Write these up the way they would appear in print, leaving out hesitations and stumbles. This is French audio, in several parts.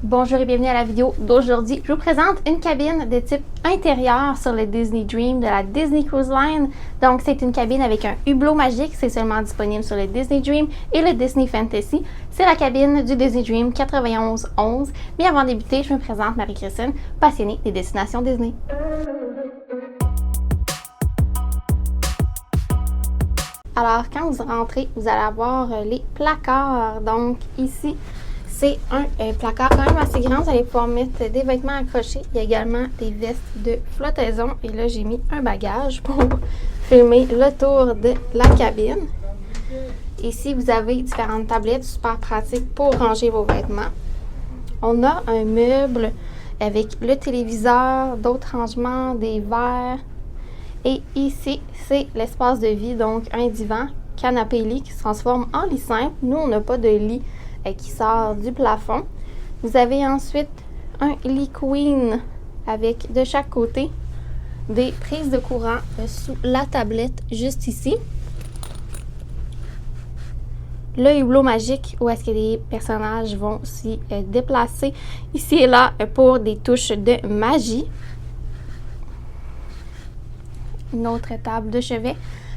Bonjour et bienvenue à la vidéo d'aujourd'hui. Je vous présente une cabine de type intérieur sur le Disney Dream de la Disney Cruise Line. Donc, c'est une cabine avec un hublot magique. C'est seulement disponible sur le Disney Dream et le Disney Fantasy. C'est la cabine du Disney Dream 9111. Mais avant de débuter, je me présente Marie-Christine, passionnée des destinations Disney. Alors, quand vous rentrez, vous allez avoir les placards. Donc, ici, c'est un placard quand même assez grand. Vous allez pouvoir mettre des vêtements accrochés. Il y a également des vestes de flottaison. Et là, j'ai mis un bagage pour filmer le tour de la cabine. Ici, vous avez différentes tablettes super pratiques pour ranger vos vêtements. On a un meuble avec le téléviseur, d'autres rangements, des verres. Et ici, c'est l'espace de vie, donc un divan, canapé-lit qui se transforme en lit simple. Nous, on n'a pas de lit qui sort du plafond. Vous avez ensuite un lit queen avec de chaque côté des prises de courant sous la tablette juste ici. Le hublot magique où est-ce que les personnages vont s'y déplacer ici et là pour des touches de magie. Une autre table de chevet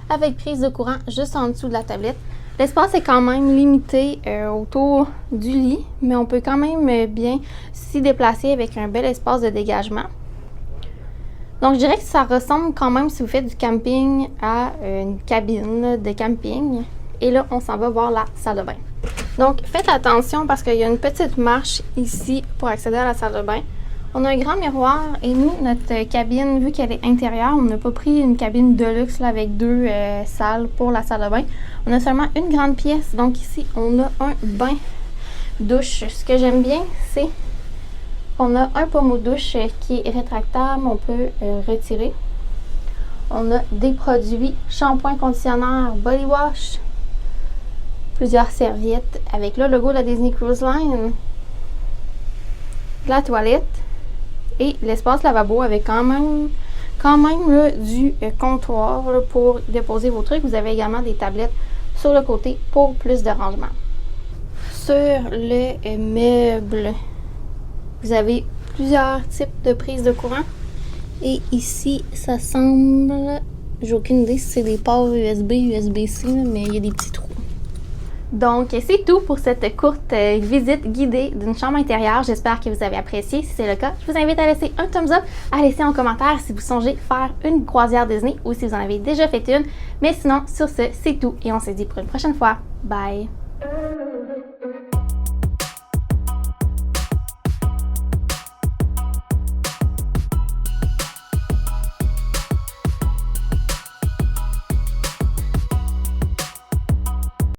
avec prise de courant juste en dessous de la tablette. L'espace est quand même limité autour du lit, mais on peut quand même bien s'y déplacer avec un bel espace de dégagement. Donc, je dirais que ça ressemble quand même, si vous faites du camping, à une cabine de camping. Et là, on s'en va voir la salle de bain. Donc, faites attention parce qu'il y a une petite marche ici pour accéder à la salle de bain. On a un grand miroir et nous, notre cabine, vu qu'elle est intérieure, on n'a pas pris une cabine de luxe là, avec deux salles pour la salle de bain. On a seulement une grande pièce. Donc ici, on a un bain-douche. Ce que j'aime bien, c'est qu'on a un pommeau douche qui est rétractable. On peut retirer. On a des produits shampoing, conditionneur, body wash. Plusieurs serviettes avec le logo de la Disney Cruise Line. La toilette. Et l'espace lavabo avec quand même là, du comptoir là, pour déposer vos trucs. Vous avez également des tablettes sur le côté pour plus de rangement. Sur le meuble, vous avez plusieurs types de prises de courant. Et ici, ça semble... J'ai aucune idée si c'est des ports USB, USB-C, mais il y a des petits trous. Donc, c'est tout pour cette courte visite guidée d'une chambre intérieure. J'espère que vous avez apprécié. Si c'est le cas, je vous invite à laisser un thumbs up, à laisser en commentaire si vous songez faire une croisière Disney ou si vous en avez déjà fait une. Mais sinon, sur ce, c'est tout et on se dit pour une prochaine fois. Bye!